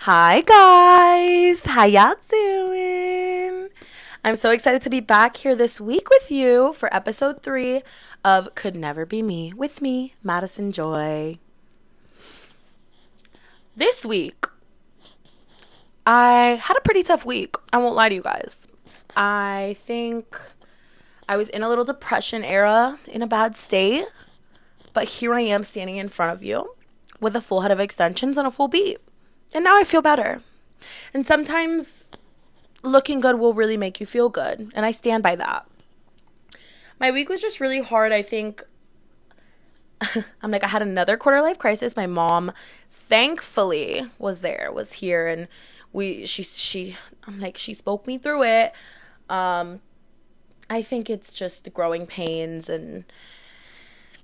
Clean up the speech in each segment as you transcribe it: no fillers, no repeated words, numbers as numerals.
Hi guys, how y'all doing? I'm so excited to be back here this week with you for episode 3 of Could Never Be Me with me, Madison Joy. This week, I had a pretty tough week. I won't lie to you guys. I think I was in a little depression era, in a bad state, but here I am standing in front of you with a full head of extensions and a full beat. And now I feel better. And sometimes looking good will really make you feel good. And I stand by that. My week was just really hard. I think I had another quarter life crisis. My mom thankfully was here and she spoke me through it. I think it's just the growing pains and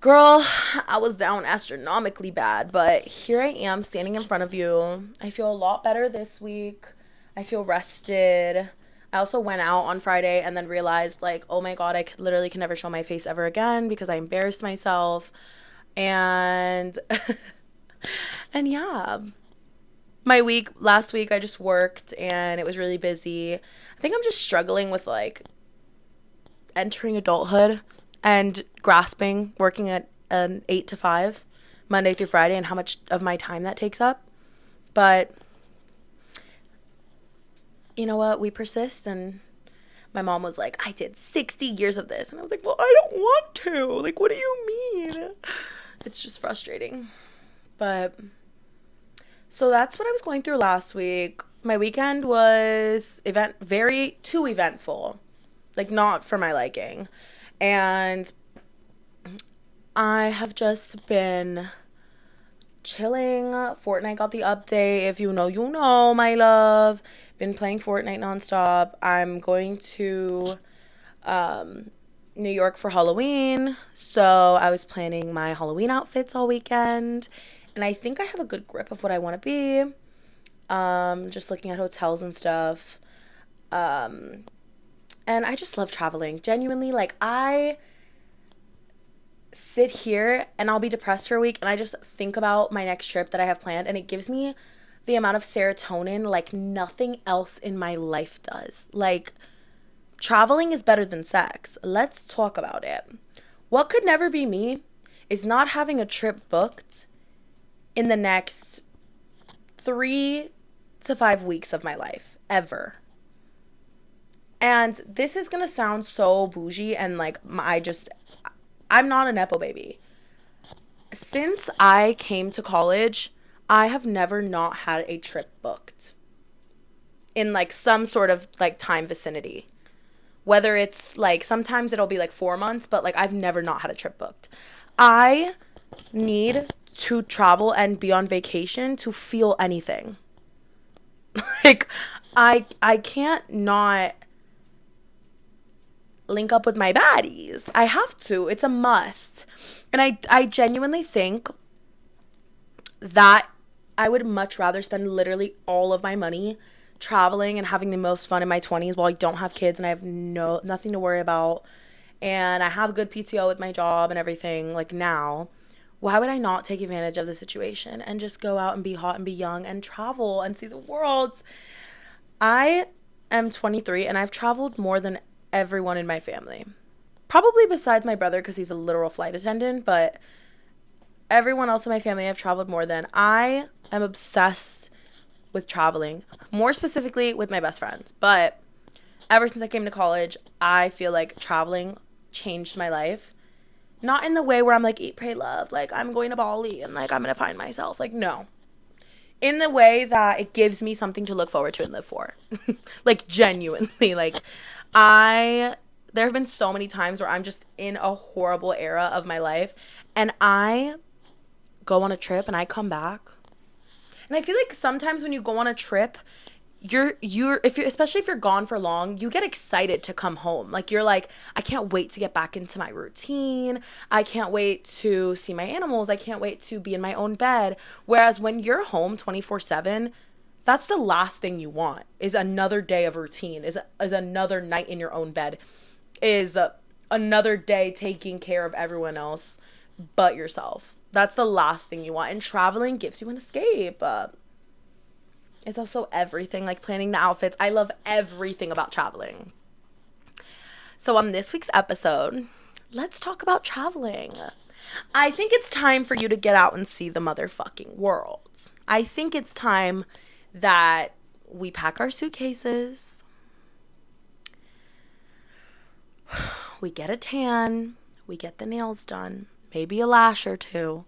girl, I was down astronomically bad, but here I am standing in front of you. I feel a lot better this week. I feel rested. I also went out on Friday and then realized, like, oh my God, literally can never show my face ever again because I embarrassed myself. And, and yeah. Last week, I just worked and it was really busy. I think I'm just struggling with, like, entering adulthood and grasping working at an 8 to 5 Monday through Friday and how much of my time that takes up. But you know what? We persist. And my mom was like, I did 60 years of this. And I was like, well, I don't want to. Like, what do you mean? It's just frustrating. But so that's what I was going through last week. My weekend was very too eventful. Like, not for my liking. And I have just been chilling. Fortnite got the update. If you know, you know, my love. Been playing Fortnite nonstop. I'm going to New York for Halloween. So I was planning my Halloween outfits all weekend. And I think I have a good grip of what I want to be. Just looking at hotels and stuff. And I just love traveling. Genuinely, like, I sit here and I'll be depressed for a week and I just think about my next trip that I have planned and it gives me the amount of serotonin like nothing else in my life does. Like, traveling is better than sex. Let's talk about it. What could never be me is not having a trip booked in the next 3 to 5 weeks of my life, ever. And this is going to sound so bougie and like I'm not a Nepo baby. Since I came to college, I have never not had a trip booked in like some sort of like time vicinity. Whether it's like sometimes it'll be like 4 months, but like I've never not had a trip booked. I need to travel and be on vacation to feel anything. Like I can't not link up with my baddies. I have to. It's a must. And I genuinely think that I would much rather spend literally all of my money traveling and having the most fun in my 20s while I don't have kids and I have nothing to worry about and I have good PTO with my job and everything like now. Why would I not take advantage of the situation and just go out and be hot and be young and travel and see the world? I am 23 and I've traveled more than everyone in my family. Probably besides my brother because he's a literal flight attendant, but everyone else in my family I've traveled more than. I am obsessed with traveling, more specifically with my best friends. But ever since I came to college, I feel like traveling changed my life. Not in the way where I'm like, eat, pray, love, like I'm going to Bali and like I'm going to find myself. Like, no. In the way that it gives me something to look forward to and live for. Like, genuinely. Like, there have been so many times where I'm just in a horrible era of my life and I go on a trip and I come back. And I feel like sometimes when you go on a trip, especially if you're gone for long, you get excited to come home. Like, you're like, I can't wait to get back into my routine. I can't wait to see my animals. I can't wait to be in my own bed. Whereas when you're home 24/7, that's the last thing you want is another day of routine, is another night in your own bed, is another day taking care of everyone else but yourself. That's the last thing you want. And traveling gives you an escape. It's also everything, like planning the outfits. I love everything about traveling. So, on this week's episode, let's talk about traveling. I think it's time for you to get out and see the motherfucking world. I think it's time that we pack our suitcases, we get a tan, we get the nails done, maybe a lash or two,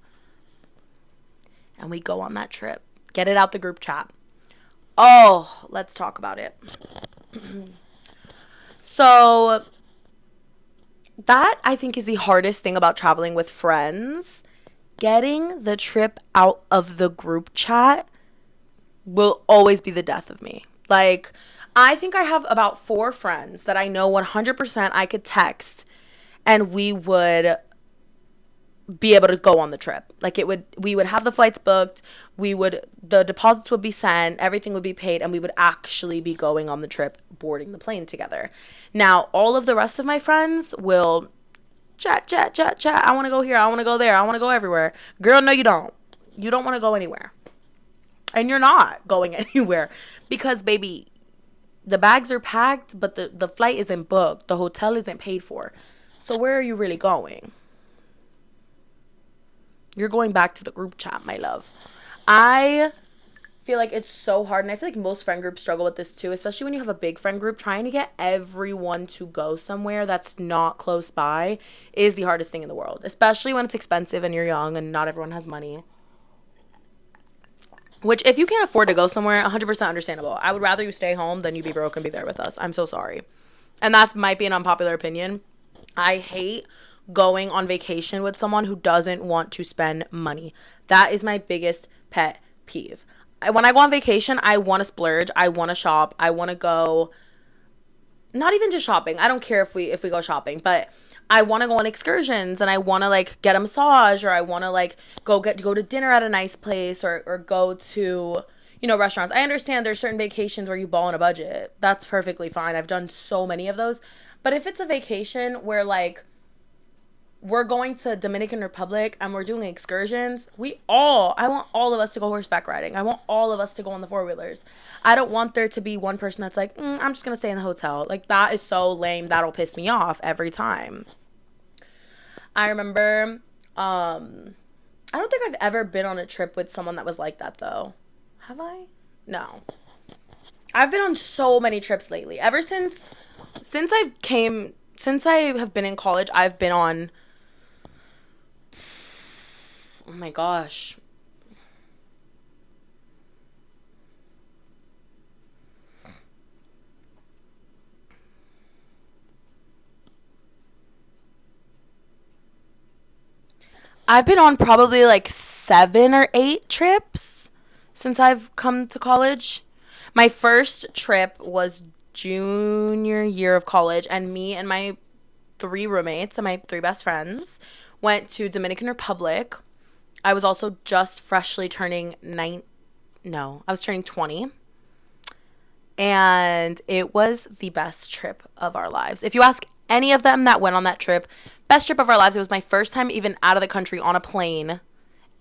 and we go on that trip. Get it out the group chat. Oh, let's talk about it. So, that I think is the hardest thing about traveling with friends. Getting the trip out of the group chat will always be the death of me. Like, I think I have about 4 friends that I know 100% I could text and we would be able to go on the trip. Like, we would have the flights booked, the deposits would be sent, everything would be paid, and we would actually be going on the trip, boarding the plane together. Now, all of the rest of my friends will chat. I want to go here, I want to go there, I want to go everywhere. Girl, no, you don't. You don't want to go anywhere. And you're not going anywhere because, baby, the bags are packed, but the flight isn't booked. The hotel isn't paid for. So where are you really going? You're going back to the group chat, my love. I feel like it's so hard, and I feel like most friend groups struggle with this too, especially when you have a big friend group. Trying to get everyone to go somewhere that's not close by is the hardest thing in the world, especially when it's expensive and you're young and not everyone has money. Which, if you can't afford to go somewhere, 100% understandable. I would rather you stay home than you be broke and be there with us. I'm so sorry. And that might be an unpopular opinion. I hate going on vacation with someone who doesn't want to spend money. That is my biggest pet peeve. When I go on vacation, I want to splurge. I want to shop. I want to go, not even just shopping. I don't care if we go shopping, but I want to go on excursions and I want to like get a massage, or I want to like go to dinner at a nice place, or go to, restaurants. I understand there's certain vacations where you ball on a budget. That's perfectly fine. I've done so many of those. But if it's a vacation where like we're going to Dominican Republic and we're doing excursions, I want all of us to go horseback riding. I want all of us to go on the 4-wheelers. I don't want there to be one person that's like, I'm just going to stay in the hotel. Like, that is so lame. That'll piss me off every time. I remember, I don't think I've ever been on a trip with someone that was like that, though. Have I? No. I've been on so many trips lately. Ever since I have been in college, I've been on, oh my gosh, I've been on probably like 7 or 8 trips since I've come to college. My first trip was junior year of college, and me and my 3 roommates and my 3 best friends went to Dominican Republic. I was also just freshly turning I was turning 20. And it was the best trip of our lives. If you ask any of them that went on that trip, best trip of our lives. It was my first time even out of the country on a plane.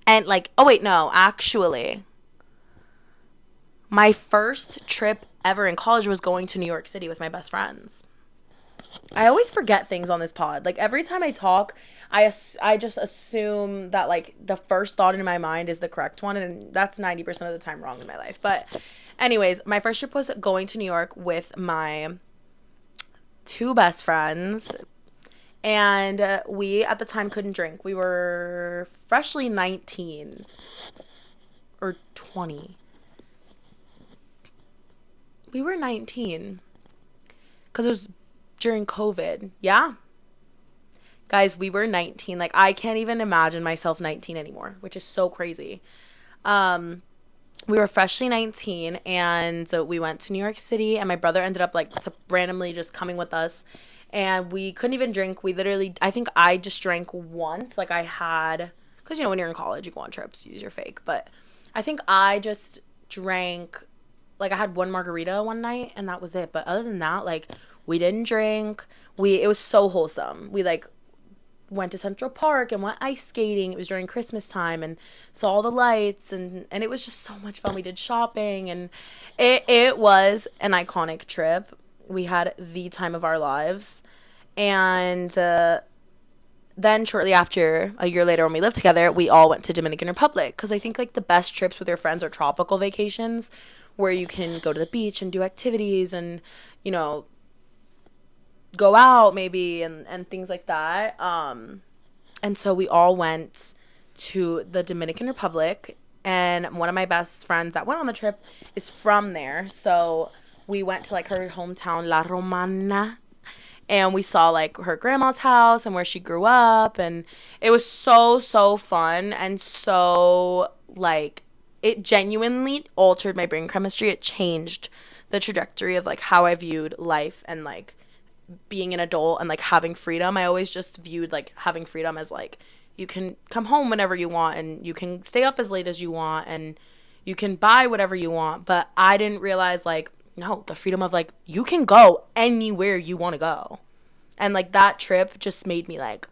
And like, oh wait, no, actually, my first trip ever in college was going to New York City with my best friends. I always forget things on this pod. Like, every time I talk, I just assume that, like, the first thought in my mind is the correct one, and that's 90% of the time wrong in my life. But anyways, my first trip was going to New York with my 2 best friends, and we, at the time, couldn't drink. We were freshly 19 or 20. We were 19 because it was during COVID. Yeah. Guys, we were 19. Like, I can't even imagine myself 19 anymore, which is so crazy. We were freshly 19, and so we went to New York City, and my brother ended up, like, randomly just coming with us, and we couldn't even drink. We literally, I think I just drank once. Like, I had, because, when you're in college, you go on trips, you use your fake, but I think I just drank, like, I had 1 margarita one night, and that was it. But other than that, like, we didn't drink. It was so wholesome. We went to Central Park and went ice skating. It was during Christmas time and saw all the lights, and it was just so much fun. We did shopping, and it was an iconic trip. We had the time of our lives. And then shortly after, a year later when we lived together, we all went to Dominican Republic, because I think like the best trips with your friends are tropical vacations where you can go to the beach and do activities and, you know, go out maybe and things like that. And so we all went to the Dominican Republic, and one of my best friends that went on the trip is from there. So we went to like her hometown, La Romana, and we saw like her grandma's house and where she grew up, and it was so fun, and so like it genuinely altered my brain chemistry. It changed the trajectory of like how I viewed life and like being an adult and like having freedom. I always just viewed like having freedom as like you can come home whenever you want and you can stay up as late as you want and you can buy whatever you want, but I didn't realize like, no, the freedom of like you can go anywhere you want to go. And like that trip just made me like,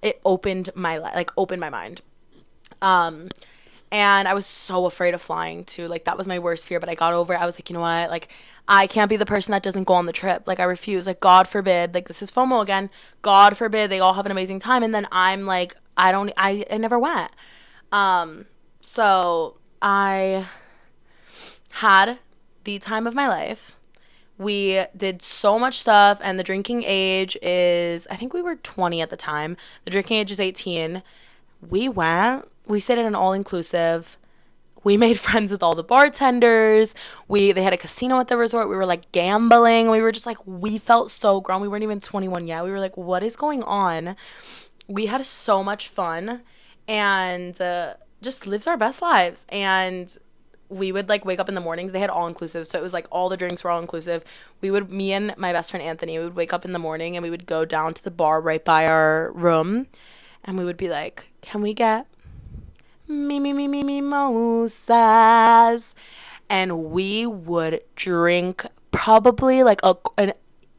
it opened my opened my mind. And I was so afraid of flying too. Like that was my worst fear, but I got over it. I was like, you know what? Like I can't be the person that doesn't go on the trip. Like I refuse. Like God forbid. Like this is FOMO again. God forbid they all have an amazing time, and then I'm like, I never went. So I had the time of my life. We did so much stuff, and the drinking age is, I think we were 20 at the time. The drinking age is 18. We stayed at an all-inclusive. We made friends with all the bartenders. They had a casino at the resort. We were like gambling. We were just like, we felt so grown. We weren't even 21 yet. We were like, what is going on? We had so much fun and just lived our best lives. And we would like wake up in the mornings. They had all inclusive, so it was like all the drinks were all inclusive. Me and my best friend Anthony, we would wake up in the morning and we would go down to the bar right by our room, and we would be like, can we get mimosas? And we would drink probably like an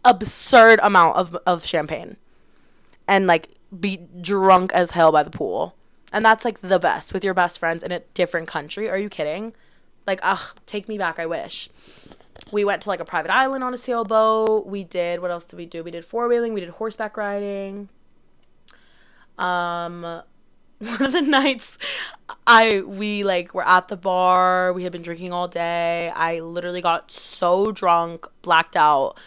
absurd amount of champagne and like be drunk as hell by the pool. And that's like the best with your best friends in a different country. Are you kidding? Like, take me back, I wish. We went to like a private island on a sailboat. What else did we do? We did four-wheeling, we did horseback riding. One of the nights we like were at the bar. We had been drinking all day. I literally got so drunk, blacked out,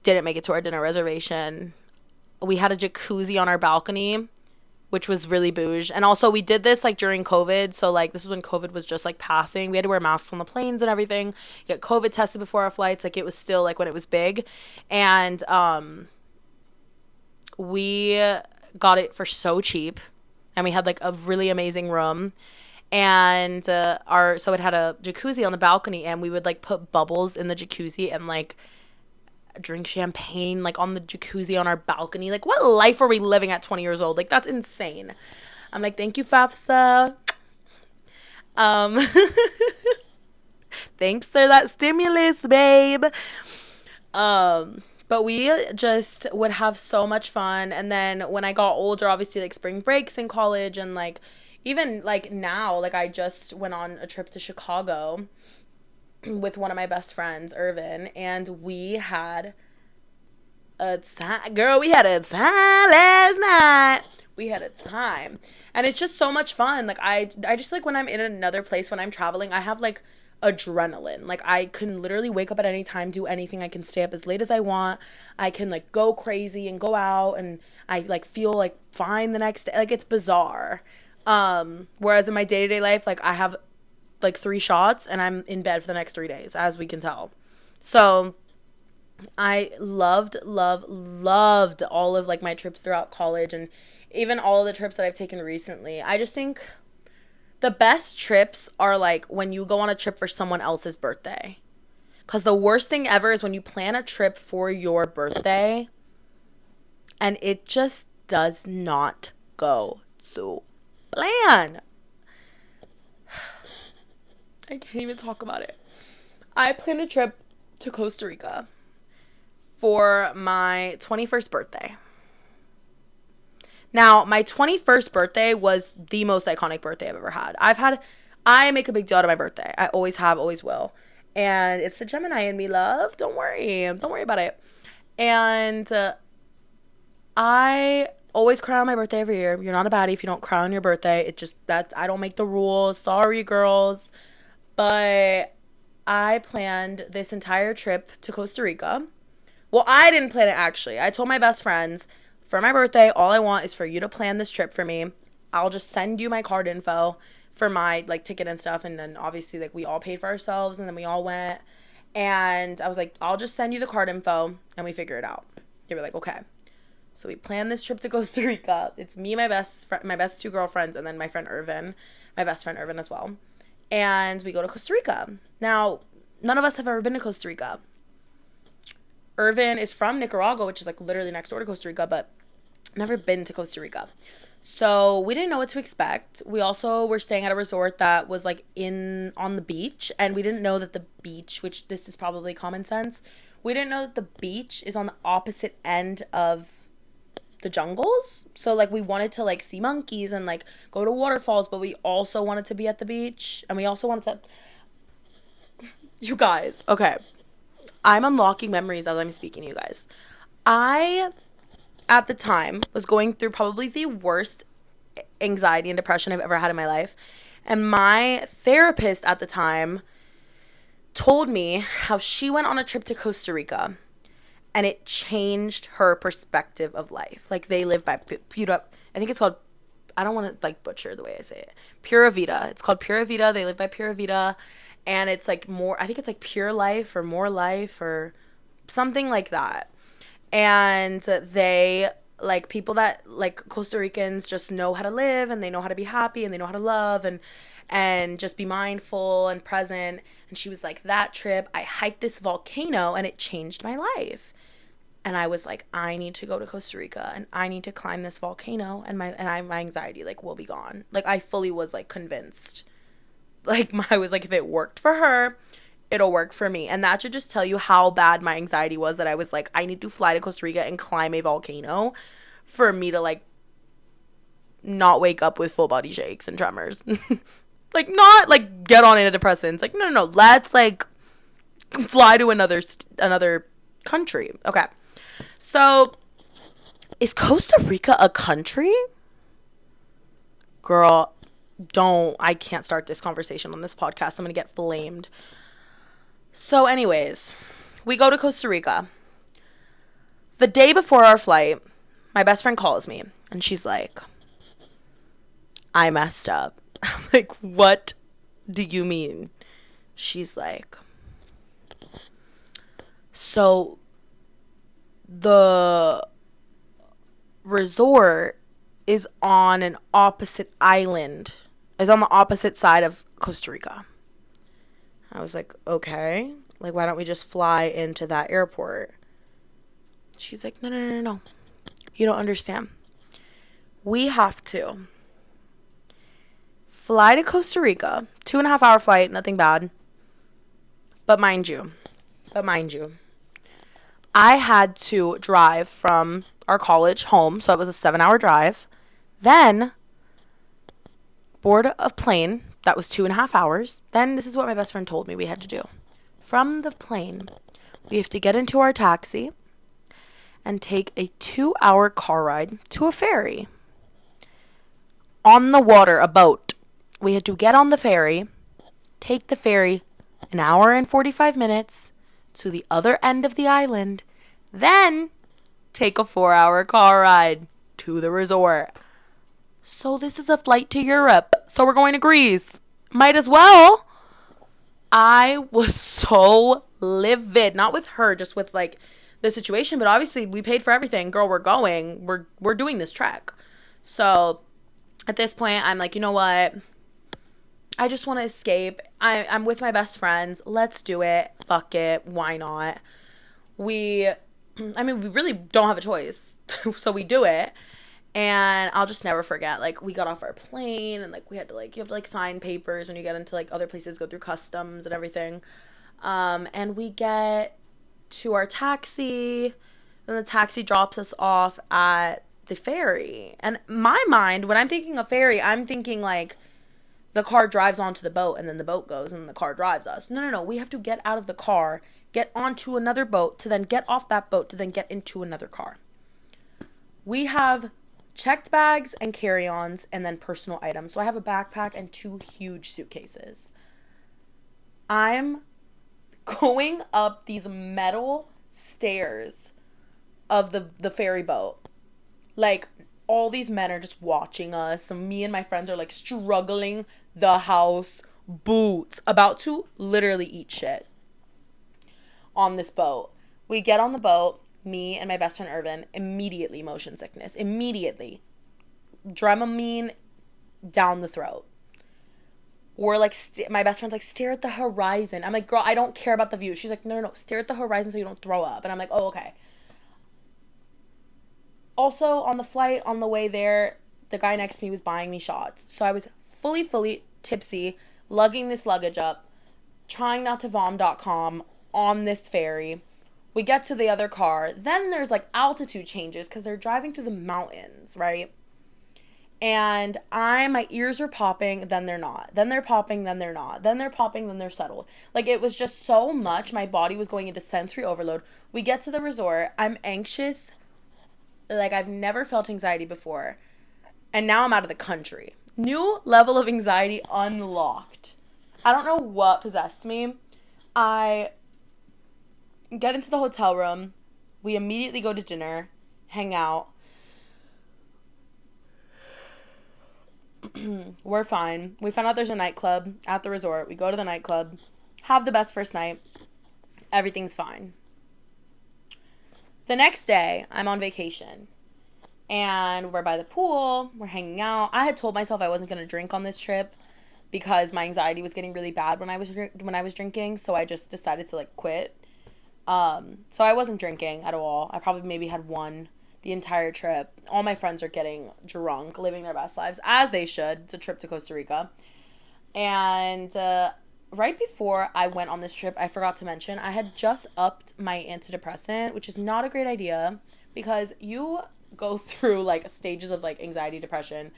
didn't make it to our dinner reservation. We had a jacuzzi on our balcony, which was really bouge. And also we did this like during COVID. So like this was when COVID was just like passing. We had to wear masks on the planes and everything. Get COVID tested before our flights. Like it was still like when it was big. And we got it for so cheap. And we had like a really amazing room. And so it had a jacuzzi on the balcony, and we would like put bubbles in the jacuzzi and like drink champagne like on the jacuzzi on our balcony. Like what life are we living at 20 years old? Like that's insane. I'm like, thank you, FAFSA. Thanks for that stimulus, babe. But we just would have so much fun. And then when I got older, obviously like spring breaks in college, and like even like now, like I just went on a trip to Chicago with one of my best friends, Irvin, and we had a time. Girl, we had a time last night. We had a time. And it's just so much fun. Like I just like when I'm in another place, when I'm traveling, I have like adrenaline. Like I can literally wake up at any time, do anything. I can stay up as late as I want. I can like go crazy and go out, and I like feel like fine the next day. Like it's bizarre. Whereas in my day-to-day life, like I have like 3 shots and I'm in bed for the next 3 days, as we can tell. So I loved all of like my trips throughout college, and even all of the trips that I've taken recently. I just think the best trips are like when you go on a trip for someone else's birthday. Because the worst thing ever is when you plan a trip for your birthday and it just does not go to plan. I can't even talk about it. I planned a trip to Costa Rica for my 21st birthday. Now, my 21st birthday was the most iconic birthday I've ever had. I make a big deal out of my birthday. I always have, always will. And it's the Gemini in me, love. Don't worry. Don't worry about it. And I always cry on my birthday every year. You're not a baddie if you don't cry on your birthday. It just, I don't make the rules. Sorry, girls. But I planned this entire trip to Costa Rica. Well, I didn't plan it, actually. I told my best friends, for my birthday, all I want is for you to plan this trip for me. I'll just send you my card info for my, like, ticket and stuff. And then, obviously, like, we all paid for ourselves, and then we all went. And I was like, I'll just send you the card info, and we figure it out. They were like, okay. So we planned this trip to Costa Rica. It's me, my best two girlfriends, and then my friend Irvin, my best friend Irvin as well. And we go to Costa Rica. Now, none of us have ever been to Costa Rica. Irvin is from Nicaragua, which is like literally next door to Costa Rica, but never been to Costa Rica. So we didn't know what to expect. We also were staying at a resort that was like on the beach, and we didn't know that the beach, which this is probably common sense, we didn't know that the beach is on the opposite end of the jungles. So like we wanted to like see monkeys and like go to waterfalls, but we also wanted to be at the beach, and we also wanted to, you guys, okay, I'm unlocking memories as I'm speaking to you guys. I, at the time, was going through probably the worst anxiety and depression I've ever had in my life. And my therapist at the time told me how she went on a trip to Costa Rica and it changed her perspective of life. Like, they live by Pura, I think it's called, I don't want to like butcher the way I say it, Pura Vida. It's called Pura Vida. They live by Pura Vida. And it's like more, I think it's like pure life or more life or something like that. And they, like, people that, like, Costa Ricans just know how to live, and they know how to be happy, and they know how to love, and just be mindful and present. And she was like, that trip, I hiked this volcano and it changed my life. And I was like, I need to go to Costa Rica and I need to climb this volcano, and my anxiety like will be gone. Like, I fully was like convinced. Like, I was like, if it worked for her, it'll work for me. And that should just tell you how bad my anxiety was, that I was like, I need to fly to Costa Rica and climb a volcano for me to like not wake up with full body shakes and tremors. Like, not like get on antidepressants. Like, no, let's like fly to another country. Okay. So, is Costa Rica a country? Girl, I can't start this conversation on this podcast. I'm going to get flamed. So anyways, we go to Costa Rica. The day before our flight, my best friend calls me and she's like, I messed up. I'm like, what do you mean? She's like, so the resort is on an opposite island, is on the opposite side of Costa Rica. I was like, okay, like, why don't we just fly into that airport? She's like, no. You don't understand. We have to fly to Costa Rica, 2.5 hour flight, nothing bad. But mind you, I had to drive from our college home, so it was a 7-hour drive. Then board a plane that was 2.5 hours. Then this is what my best friend told me we had to do. From the plane, we have to get into our taxi and take a 2-hour car ride to a ferry. On the water, a boat. We had to get on the ferry, take the ferry 1 hour and 45 minutes to the other end of the island, then take a 4-hour car ride to the resort. So this is a flight to Europe. So we're going to Greece. Might as well. I was so livid. Not with her, just with like the situation. But obviously we paid for everything. Girl, we're going. We're doing this trek. So at this point, I'm like, you know what? I just want to escape. I'm with my best friends. Let's do it. Fuck it. Why not? We really don't have a choice. So we do it. And I'll just never forget, like, we got off our plane and, like, we had to, like, you have to, like, sign papers when you get into, like, other places, go through customs and everything. And we get to our taxi, and the taxi drops us off at the ferry. And my mind, when I'm thinking of ferry, I'm thinking like the car drives onto the boat and then the boat goes and the car drives us. No, no, no. We have to get out of the car, get onto another boat, to then get off that boat, to then get into another car. We have checked bags and carry-ons and then personal items. So I have a backpack and 2 huge suitcases. I'm going up these metal stairs of the ferry boat. Like, all these men are just watching us. So me and my friends are like struggling the house boots, about to literally eat shit on this boat. We get on the boat, me and my best friend Irvin, immediately motion sickness. Immediately. Dramamine down the throat. We're like, my best friend's like, stare at the horizon. I'm like, girl, I don't care about the view. She's like, no, no, no, stare at the horizon so you don't throw up. And I'm like, oh, okay. Also, on the flight, on the way there, the guy next to me was buying me shots. So I was fully tipsy, lugging this luggage up, trying not to vom.com on this ferry. We get to the other car. Then there's like altitude changes because they're driving through the mountains, right? And my ears are popping, then they're not. Then they're popping, then they're not. Then they're popping, then they're settled. Like, it was just so much. My body was going into sensory overload. We get to the resort. I'm anxious. Like, I've never felt anxiety before. And now I'm out of the country. New level of anxiety unlocked. I don't know what possessed me. I get into the hotel room. We immediately go to dinner, hang out. We're fine. We found out there's a nightclub at the resort. We go to the nightclub, have the best first night. Everything's fine. The next day, I'm on vacation. And we're by the pool. We're hanging out. I had told myself I wasn't going to drink on this trip because my anxiety was getting really bad when I was drinking. So I just decided to like quit. So I wasn't drinking at all. I probably maybe had one the entire trip. All my friends are getting drunk, living their best lives, as they should. It's a trip to Costa Rica. And right before I went on this trip, I forgot to mention, I had just upped my antidepressant, which is not a great idea because you go through like stages of like anxiety, depression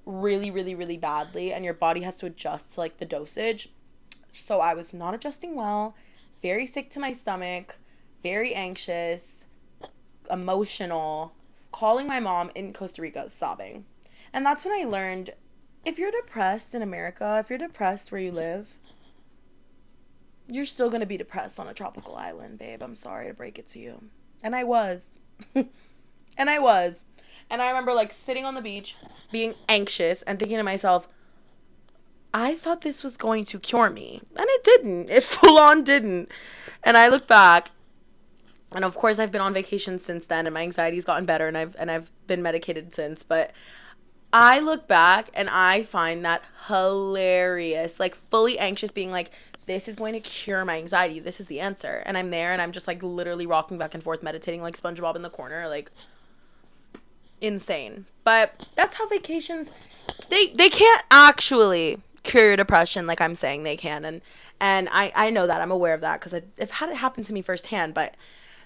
really badly, and your body has to adjust to like the dosage. So I was not adjusting well, very sick to my stomach, very anxious, emotional, calling my mom in Costa Rica, sobbing. And that's when I learned, if you're depressed in America, if you're depressed where you live, you're still going to be depressed on a tropical island, babe. I'm sorry to break it to you. And I was. And I remember like sitting on the beach, being anxious and thinking to myself, I thought this was going to cure me. And it didn't. It full on didn't. And I look back, and of course I've been on vacation since then, and my anxiety's gotten better, and I've been medicated since. But I look back and I find that hilarious. Like, fully anxious, being like, this is going to cure my anxiety. This is the answer. And I'm there, and I'm just like literally rocking back and forth, meditating like SpongeBob in the corner, like insane. But that's how vacations, they can't actually cure your depression like I'm saying they can. And I know that. I'm aware of that because I've had it happen to me firsthand. But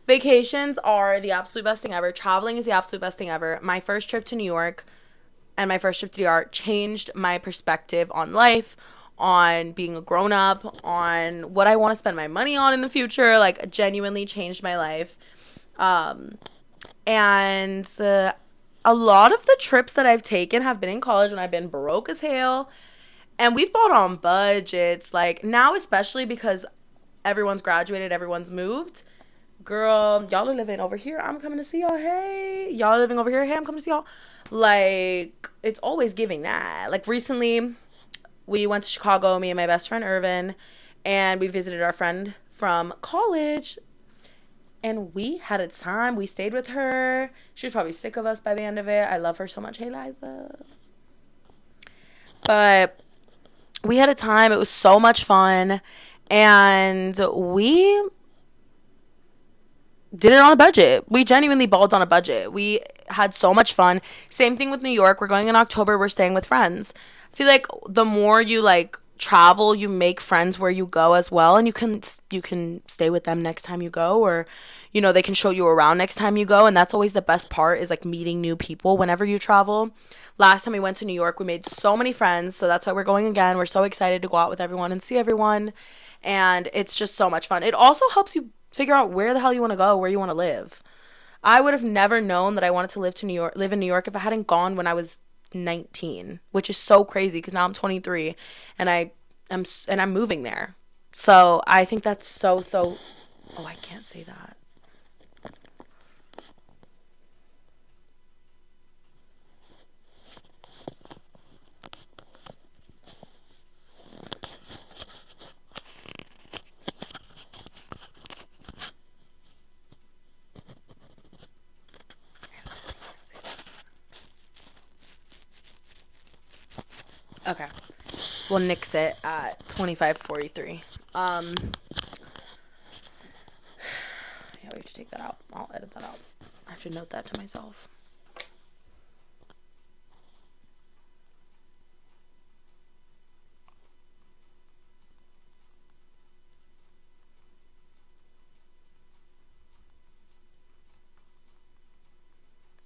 vacations are the absolute best thing ever. Traveling is the absolute best thing ever. My first trip to New York and my first trip to DR changed my perspective on life, on being a grown-up, on what I want to spend my money on in the future. Like, genuinely changed my life. And a lot of the trips that I've taken have been in college when I've been broke as hell. And we've bought on budgets. Like, now especially because everyone's graduated, everyone's moved. Girl, y'all are living over here, I'm coming to see y'all. Hey, y'all are living over here. Hey, I'm coming to see y'all. Like, it's always giving that. Like, recently, we went to Chicago, me and my best friend Irvin, and we visited our friend from college. And we had a time. We stayed with her. She was probably sick of us by the end of it. I love her so much. Hey, Liza. But we had a time. It was so much fun. And we did it on a budget. We genuinely balled on a budget. We had so much fun. Same thing with New York. We're going in October. We're staying with friends. I feel like the more you like travel, you make friends where you go as well, and you can stay with them next time you go, or they can show you around next time you go, and that's always the best part, is like meeting new people whenever you travel. Last time we went to New York, we made so many friends, so that's why we're going again. We're so excited to go out with everyone and see everyone, and it's just so much fun. It also helps you figure out where the hell you want to go, where you want to live. I would have never known that I wanted to live in New York if I hadn't gone when I was 19, which is so crazy because now I'm 23 and I'm moving there. So, I think that's so. Oh, I can't say that. Okay. We'll nix it at 25:43. Yeah, we have to take that out. I'll edit that out. I have to note that to myself.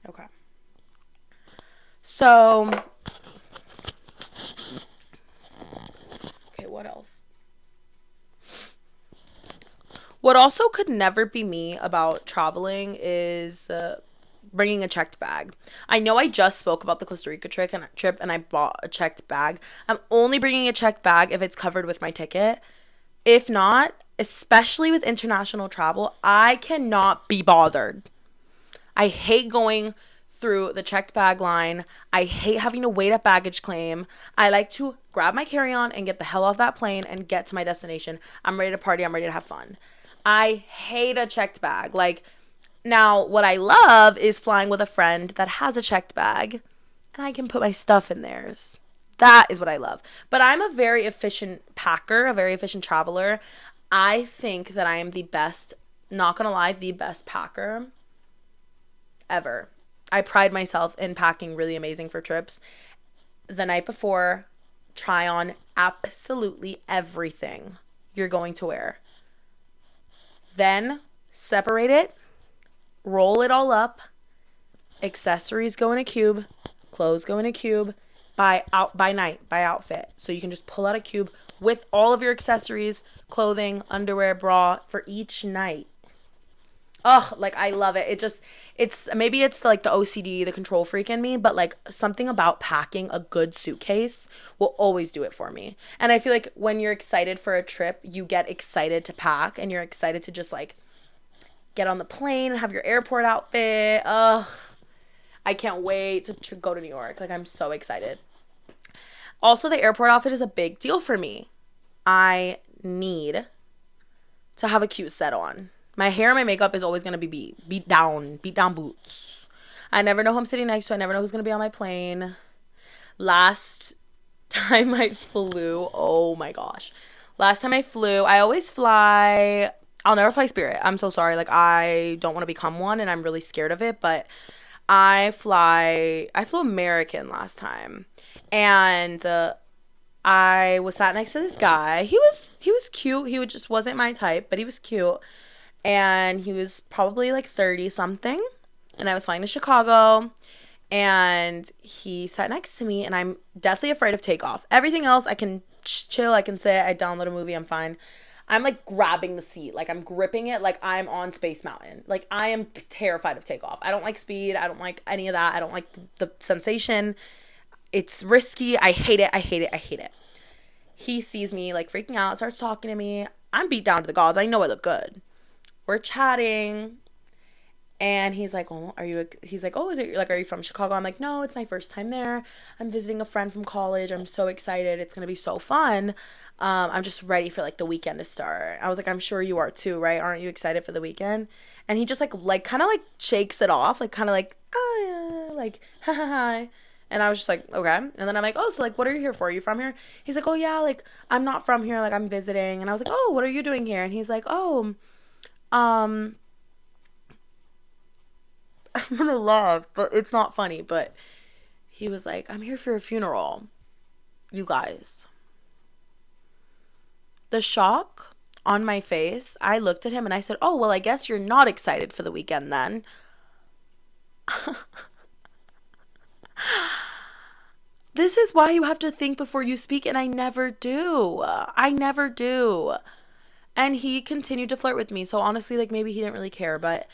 Okay. So, okay, what else? What also could never be me about traveling is bringing a checked bag. I know I just spoke about the Costa Rica trip and I bought a checked bag. I'm only bringing a checked bag if it's covered with my ticket. If not, especially with international travel, I cannot be bothered. I hate going through the checked bag line. I hate having to wait at baggage claim. I like to grab my carry on and get the hell off that plane and get to my destination. I'm ready to party. I'm ready to have fun. I hate a checked bag. Like, now, what I love is flying with a friend that has a checked bag and I can put my stuff in theirs. That is what I love. But I'm a very efficient packer, a very efficient traveler. I think that I am the best, not gonna lie, the best packer ever. I pride myself in packing really amazing for trips. The night before, try on absolutely everything you're going to wear. Then separate it, roll it all up. Accessories go in a cube, clothes go in a cube, by night, by outfit. So you can just pull out a cube with all of your accessories, clothing, underwear, bra for each night. Ugh, like I love it. It's maybe it's like the OCD, the control freak in me, but like something about packing a good suitcase will always do it for me. And I feel like when you're excited for a trip, you get excited to pack and you're excited to just like get on the plane and have your airport outfit. Ugh, I can't wait to go to New York. Like I'm so excited. Also, the airport outfit is a big deal for me. I need to have a cute set on. My hair and my makeup is always going to be beat down boots. I never know who I'm sitting next to. I never know who's going to be on my plane. Last time I flew, oh my gosh. Last time I flew, I always fly, I'll never fly Spirit. I'm so sorry. Like, I don't want to become one and I'm really scared of it, but I flew American last time. And I was sat next to this guy. He was cute. Just wasn't my type, but he was cute. And he was probably like 30 something. And I was flying to Chicago. And he sat next to me. And I'm deathly afraid of takeoff. Everything else, I can chill. I can sit. I download a movie. I'm fine. I'm like grabbing the seat. Like I'm gripping it like I'm on Space Mountain. Like I am terrified of takeoff. I don't like speed. I don't like any of that. I don't like the sensation. It's risky. I hate it. I hate it. I hate it. He sees me like freaking out, starts talking to me. I'm beat down to the gauze. I know I look good. We're chatting. And he's like, oh, he's like, oh, is it, like, are you from Chicago? I'm like, no, it's my first time there. I'm visiting a friend from college. I'm so excited. It's going to be so fun. I'm just ready for, like, the weekend to start. I was like, I'm sure you are too, right? Aren't you excited for the weekend? And he just, like kind of, like, shakes it off, like, kind of, like, ah, yeah, like, ha, ha, ha. And I was just like, okay. And then I'm like, oh, so, like, what are you here for? Are you from here? He's like, oh, yeah, like, I'm not from here. Like, I'm visiting. And I was like, oh, what are you doing here? And he's like, oh, um... I'm gonna laugh, but it's not funny. But he was like, I'm here for a funeral, you guys. The shock on my face, I looked at him and I said, "Oh, well, I guess you're not excited for the weekend then." This is why you have to think before you speak, and I never do. I never do. And he continued to flirt with me. So honestly, like, maybe he didn't really care, but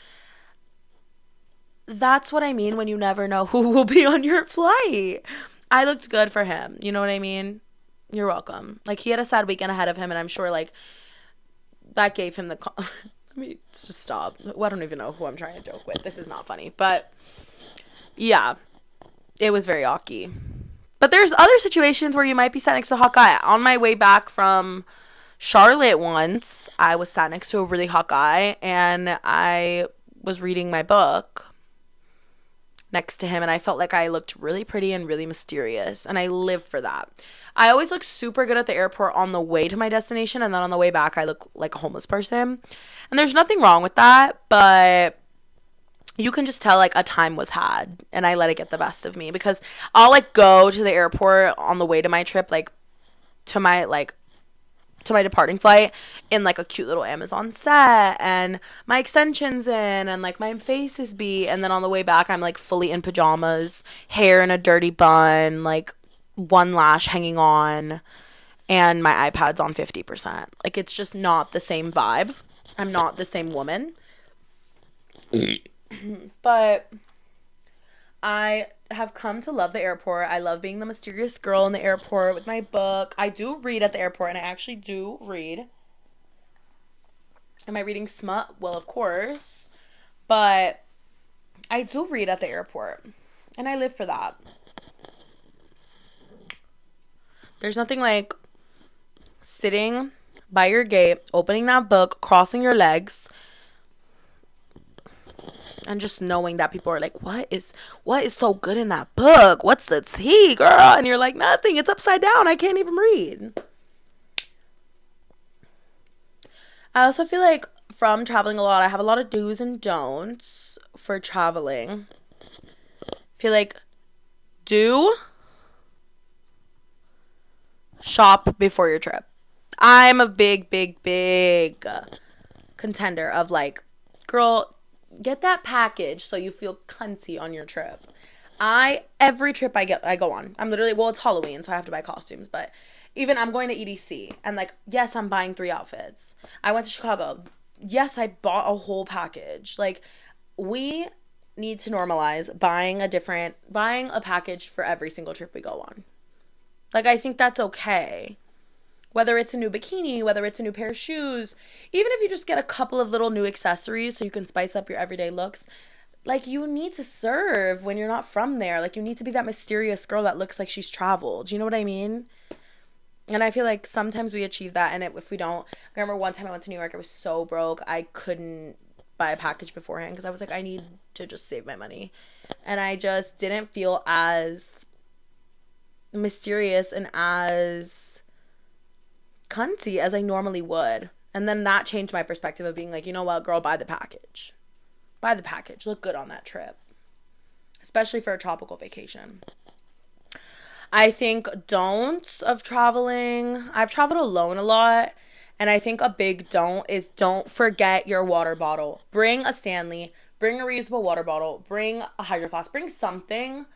that's what I mean when you never know who will be on your flight. I looked good for him. You know what I mean? You're welcome. Like, he had a sad weekend ahead of him, and I'm sure, like, that gave him the let me just stop. I don't even know who I'm trying to joke with. This is not funny. But yeah, it was very awky. But there's other situations where you might be sat next to a hot guy. On my way back from Charlotte once, I was sat next to a really hot guy, and I was reading my book next to him, and I felt like I looked really pretty and really mysterious, and I live for that. I always look super good at the airport on the way to my destination, and then on the way back I look like a homeless person, and there's nothing wrong with that, but you can just tell, like, a time was had, and I let it get the best of me, because I'll, like, go to the airport on the way to my trip, like, to my departing flight in, like, a cute little Amazon set, and my extensions in, and, like, my face is beat, and then on the way back I'm, like, fully in pajamas, hair in a dirty bun, like, one lash hanging on, and my iPad's on 50%. Like, it's just not the same vibe. I'm not the same woman. But I have come to love the airport. I love being the mysterious girl in the airport with my book. I do read at the airport, and I actually do read. Am I reading smut? Well, of course. But I do read at the airport, and I live for that. There's nothing like sitting by your gate, opening that book, crossing your legs, and just knowing that people are like, what is so good in that book? What's the tea, girl? And you're like, nothing. It's upside down. I can't even read. I also feel like from traveling a lot, I have a lot of do's and don'ts for traveling. I feel like do shop before your trip. I'm a big contender of, like, girl, get that package so you feel cunty on your trip. Every trip I go on, I'm literally, well, it's Halloween, so I have to buy costumes, but even I'm going to EDC, and, like, yes, I'm buying 3 outfits. I went to Chicago. Yes, I bought a whole package. Like, we need to normalize buying a package for every single trip we go on. Like, I think that's okay. Whether it's a new bikini, whether it's a new pair of shoes, even if you just get a couple of little new accessories so you can spice up your everyday looks, like, you need to serve when you're not from there. Like, you need to be that mysterious girl that looks like she's traveled. You know what I mean? And I feel like sometimes we achieve that, and if we don't, I remember one time I went to New York, I was so broke, I couldn't buy a package beforehand because I was like, I need to just save my money. And I just didn't feel as mysterious and as cunty as I normally would. And then that changed my perspective of being like, you know what, girl, buy the package. Buy the package. Look good on that trip. Especially for a tropical vacation. I think don'ts of traveling. I've traveled alone a lot. And I think a big don't is don't forget your water bottle. Bring a Stanley. Bring a reusable water bottle. Bring a Hydro Flask. Bring something.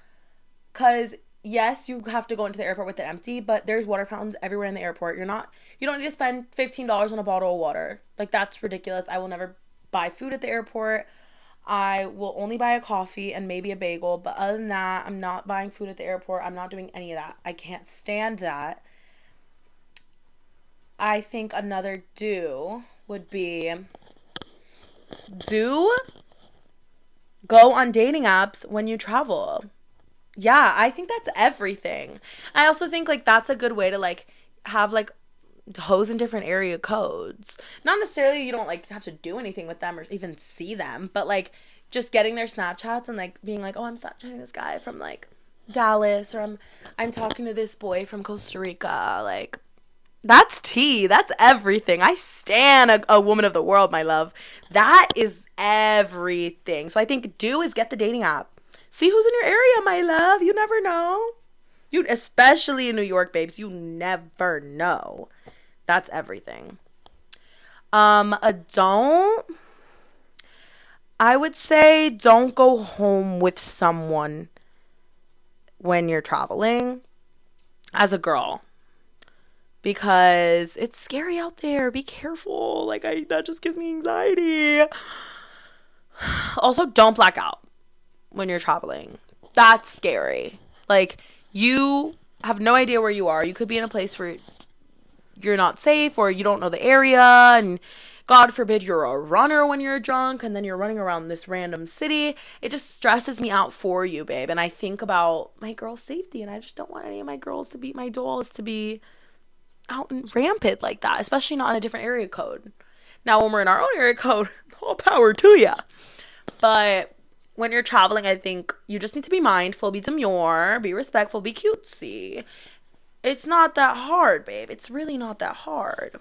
Because yes, you have to go into the airport with it empty, but there's water fountains everywhere in the airport. You don't need to spend $15 on a bottle of water. Like, that's ridiculous. I will never buy food at the airport. I will only buy a coffee and maybe a bagel, but other than that, I'm not buying food at the airport. I'm not doing any of that. I can't stand that. I think another do would be go on dating apps when you travel. Yeah, I think that's everything. I also think, like, that's a good way to, like, have, like, hoes in different area codes. Not necessarily you don't, like, have to do anything with them or even see them, but, like, just getting their Snapchats and, like, being like, oh, I'm Snapchatting this guy from, like, Dallas, or I'm talking to this boy from Costa Rica. Like, that's tea. That's everything. I stan a woman of the world, my love. That is everything. So I think do is get the dating app. See who's in your area, my love. You never know. Especially in New York, babes. You never know. That's everything. A don't, I would say don't go home with someone when you're traveling as a girl, because it's scary out there. Be careful. Like, that just gives me anxiety. Also, don't black out when you're traveling. That's scary. Like, you have no idea where you are. You could be in a place where you're not safe, or you don't know the area, and God forbid you're a runner when you're drunk and then you're running around this random city. It just stresses me out for you, babe. And I think about my girls' safety, and I just don't want any of my girls to be, my dolls to be out and rampant like that, especially not in a different area code. Now, when we're in our own area code, all power to ya. But when you're traveling, I think you just need to be mindful, be demure, be respectful, be cutesy. It's not that hard, babe. It's really not that hard.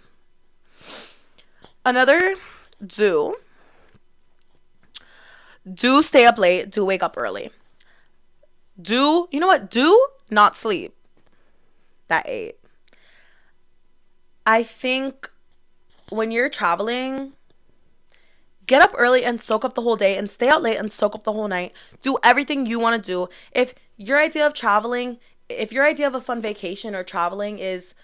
Another do stay up late, do wake up early. Do not sleep at 8. I think when you're traveling, get up early and soak up the whole day, and stay out late and soak up the whole night. Do everything you want to do. If your idea of a fun vacation or traveling is,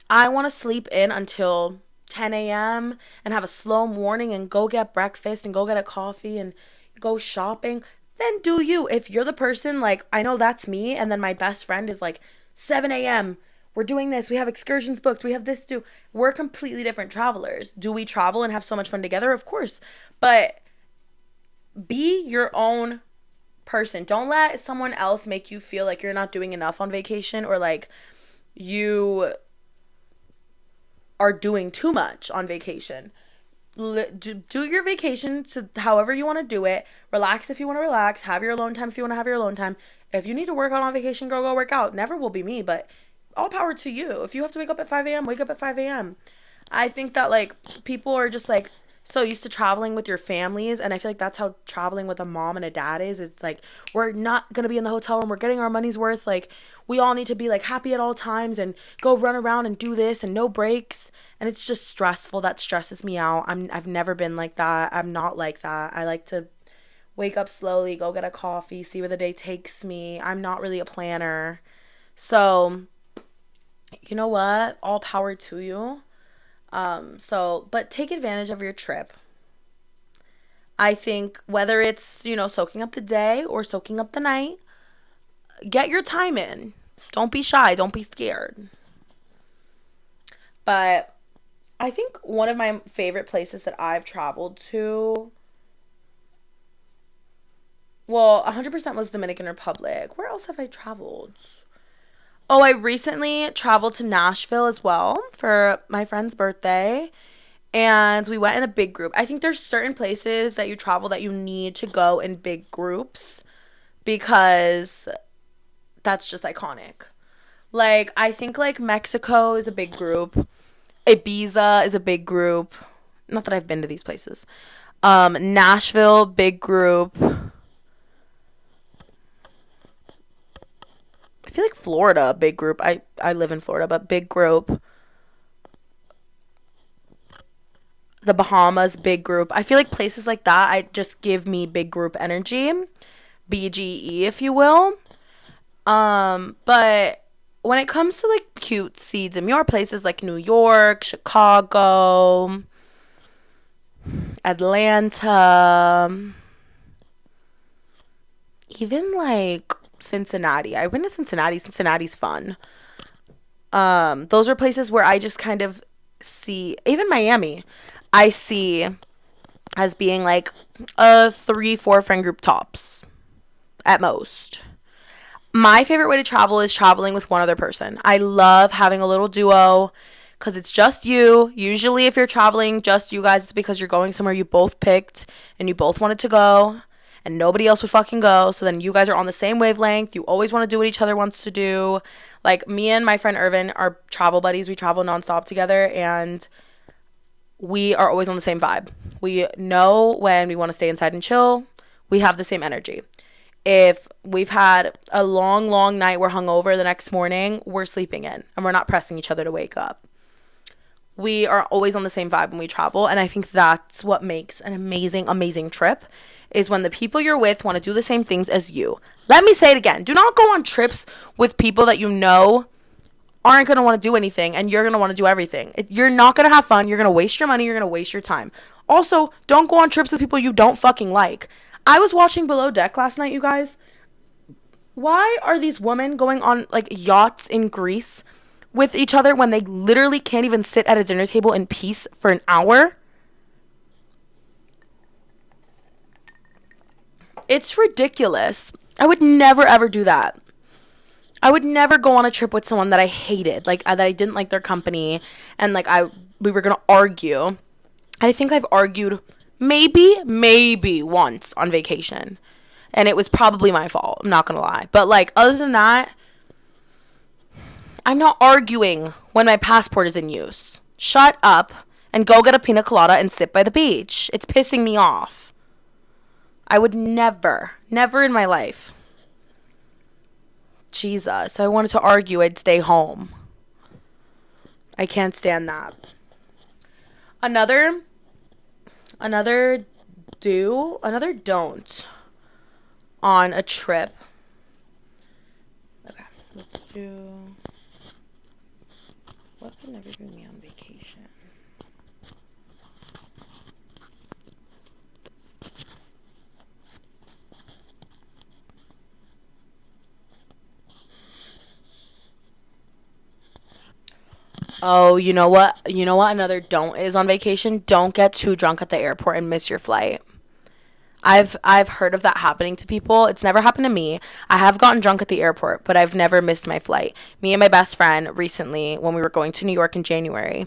I want to sleep in until 10 a.m. and have a slow morning and go get breakfast and go get a coffee and go shopping, then do you. If you're the person, like, I know that's me, and then my best friend is like, 7 a.m., we're doing this, we have excursions booked, we have this to do. We're completely different travelers. Do we travel and have so much fun together? Of course. But be your own person. Don't let someone else make you feel like you're not doing enough on vacation, or like you are doing too much on vacation. Do your vacation to however you want to do it. Relax if you want to relax. Have your alone time if you want to have your alone time. If you need to work out on vacation, girl, go work out. Never will be me, but all power to you. If you have to wake up at 5 a.m., wake up at 5 a.m. I think that, like, people are just, like, so used to traveling with your families, and I feel like that's how traveling with a mom and a dad is. It's like, we're not gonna be in the hotel room, we're getting our money's worth. Like, we all need to be, like, happy at all times and go run around and do this and no breaks, and it's just stressful. That stresses me out. I've never been like that. I'm not like that. I like to wake up slowly, go get a coffee, see where the day takes me. I'm not really a planner. So, you know what? All power to you. But take advantage of your trip. I think whether it's, soaking up the day or soaking up the night, get your time in. Don't be shy. Don't be scared. But I think one of my favorite places that I've traveled to, well, 100% was Dominican Republic. Where else have I traveled? Oh, I recently traveled to Nashville as well for my friend's birthday, and we went in a big group. I think there's certain places that you travel that you need to go in big groups, because that's just iconic. Like, I think, like, Mexico is a big group. Ibiza is a big group. Not that I've been to these places. Nashville, big group. I feel like Florida, big group. I live in Florida, but big group. The Bahamas, big group. I feel like places like that, I just give me big group energy. BGE, if you will. But when it comes to, like, cutesy, demure places like New York, Chicago, Atlanta, even, like, Cincinnati. I've been to Cincinnati. Cincinnati's fun. Those are places where I just kind of see, even Miami, I see as being like a 3-4 friend group tops at most. My favorite way to travel is traveling with one other person. I love having a little duo, because it's just you. Usually if you're traveling just you guys, it's because you're going somewhere you both picked and you both wanted to go, and nobody else would fucking go. So then you guys are on the same wavelength. You always want to do what each other wants to do. Like, me and my friend Irvin are travel buddies. We travel nonstop together, and we are always on the same vibe. We know when we want to stay inside and chill. We have the same energy. If we've had a long, long night, we're hungover the next morning, we're sleeping in, and we're not pressing each other to wake up. We are always on the same vibe when we travel, and I think that's what makes an amazing, amazing trip, is when the people you're with want to do the same things as you. Let me say it again. Do not go on trips with people that you know aren't going to want to do anything, and you're going to want to do everything. You're not going to have fun. You're going to waste your money. You're going to waste your time. Also, don't go on trips with people you don't fucking like. I was watching Below Deck last night, you guys. Why are these women going on like yachts in Greece with each other when they literally can't even sit at a dinner table in peace for an hour? It's ridiculous. I would never ever do that. I would never go on a trip with someone that I hated, like that I didn't like their company, and like we were gonna argue. I think I've argued maybe once on vacation, and it was probably my fault. I'm not gonna lie, but like other than that, I'm not arguing when my passport is in use. Shut up and go get a pina colada and sit by the beach. It's pissing me off. I would never in my life. Jesus, if I wanted to argue, I'd stay home. I can't stand that. Another don't on a trip. Okay, let's do, what could never bring me on vacation? Oh, you know what? You know what another don't is on vacation? Don't get too drunk at the airport and miss your flight. I've heard of that happening to people. It's never happened to me. I have gotten drunk at the airport, but I've never missed my flight. Me and my best friend recently, when we were going to New York in January,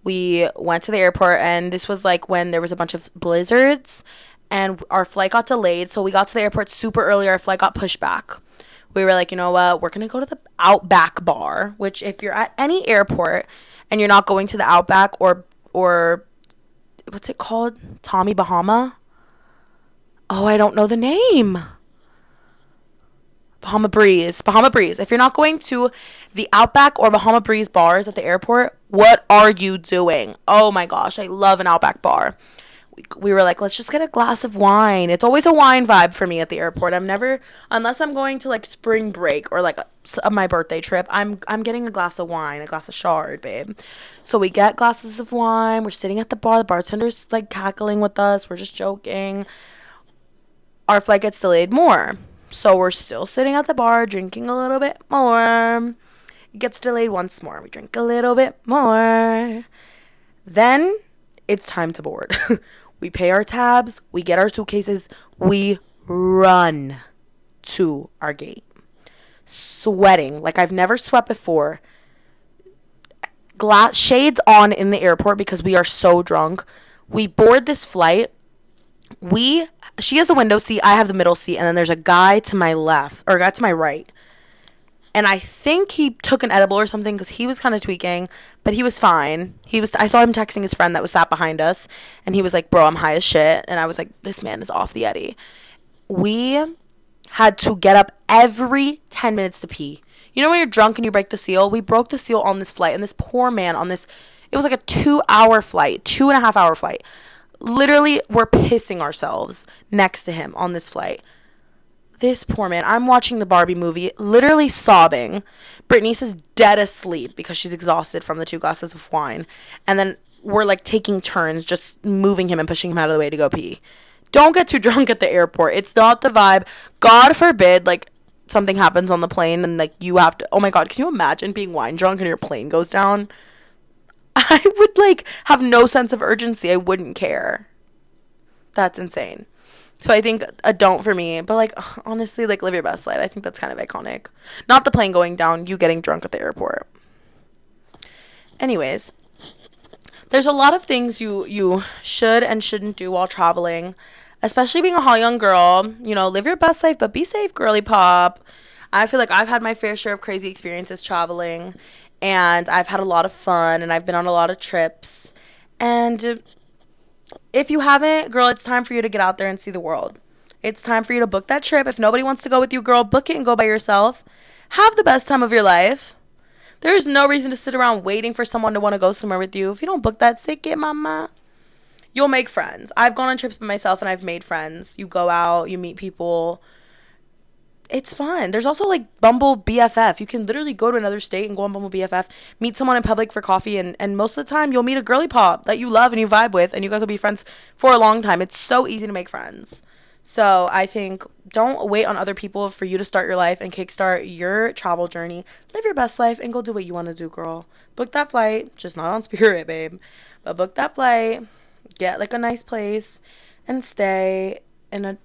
we went to the airport, and this was like when there was a bunch of blizzards and our flight got delayed. So we got to the airport super early. Our flight got pushed back. We were like, you know what? We're going to go to the Outback bar, which if you're at any airport and you're not going to the Outback or what's it called? Tommy Bahama? Oh, I don't know the name. Bahama Breeze. If you're not going to the Outback or Bahama Breeze bars at the airport, what are you doing? Oh my gosh, I love an Outback bar. We were like, let's just get a glass of wine. It's always a wine vibe for me at the airport. I'm never, unless I'm going to like spring break or like my birthday trip, I'm getting a glass of wine, a glass of Chard, babe. So we get glasses of wine. We're sitting at the bar. The bartender's like cackling with us. We're just joking. Our flight gets delayed more. So we're still sitting at the bar drinking a little bit more. It gets delayed once more. We drink a little bit more. Then it's time to board. We pay our tabs. We get our suitcases. We run to our gate. Sweating like I've never sweat before. Shades on in the airport because we are so drunk. We board this flight. She has the window seat, I have the middle seat, and then there's a guy to my left, or a guy to my right. And I think he took an edible or something because he was kind of tweaking, but he was fine. I saw him texting his friend that was sat behind us, and he was like, bro, I'm high as shit. And I was like, this man is off the eddy. We had to get up every 10 minutes to pee. You know when you're drunk and you break the seal? We broke the seal on this flight, and this poor man it was like a 2-hour flight, 2.5-hour flight. Literally, we're pissing ourselves next to him on this flight. This poor man. I'm watching the Barbie movie, literally sobbing. Brittany's is dead asleep because she's exhausted from the 2 glasses of wine. And then we're like taking turns just moving him and pushing him out of the way to go pee. Don't get too drunk at the airport. It's not the vibe. God forbid, like, something happens on the plane and like you have to, oh my God, can you imagine being wine drunk and your plane goes down? I would like have no sense of urgency. I wouldn't care. That's insane. So I think a don't for me, but like honestly, like live your best life. I think that's kind of iconic. Not the plane going down, you getting drunk at the airport. Anyways, there's a lot of things you should and shouldn't do while traveling, especially being a hot young girl. You know, live your best life, but be safe, girly pop. I feel like I've had my fair share of crazy experiences traveling, and I've had a lot of fun, and I've been on a lot of trips. And if you haven't, girl, it's time for you to get out there and see the world. It's time for you to book that trip. If nobody wants to go with you, girl, book it and go by yourself. Have the best time of your life. There's no reason to sit around waiting for someone to want to go somewhere with you. If you don't book that ticket, mama, you'll make friends. I've gone on trips by myself and I've made friends. You go out, you meet people. It's fun. There's also like Bumble BFF. You can literally go to another state and go on Bumble BFF, meet someone in public for coffee, and most of the time you'll meet a girly pop that you love and you vibe with, and you guys will be friends for a long time. It's so easy to make friends. So I think don't wait on other people for you to start your life and kickstart your travel journey. Live your best life and go do what you want to do, girl. Book that flight, just not on Spirit, babe. But book that flight, get like a nice place, and stay in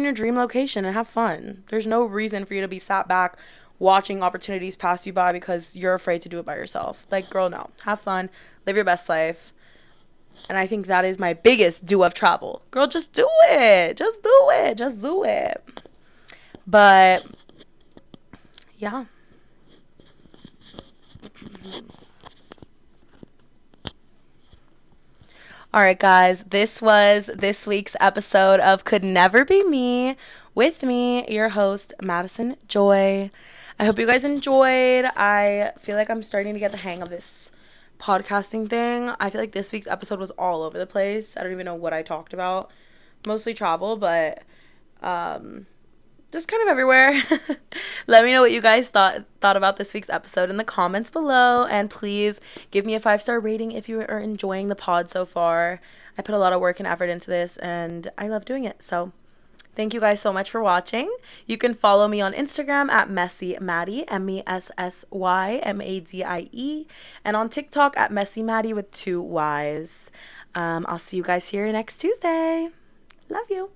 your dream location and have fun. There's no reason for you to be sat back watching opportunities pass you by because you're afraid to do it by yourself. Like, girl, no. Have fun. Live your best life. And I think that is my biggest do of travel. Girl, just do it. Just do it. Just do it. But yeah. All right, guys, this was this week's episode of Could Never Be Me with me, your host, Madison Joy. I hope you guys enjoyed. I feel like I'm starting to get the hang of this podcasting thing. I feel like this week's episode was all over the place. I don't even know what I talked about. Mostly travel, but just kind of everywhere. Let me know what you guys thought about this week's episode in the comments below, and please give me a 5-star rating if you are enjoying the pod so far. I put a lot of work and effort into this, and I love doing it. So thank you guys so much for watching. You can follow me on Instagram at MessyMaddie, MESSYMADIE, and on TikTok at MessyMaddie with 2 Y's. I'll see you guys here next Tuesday. Love you.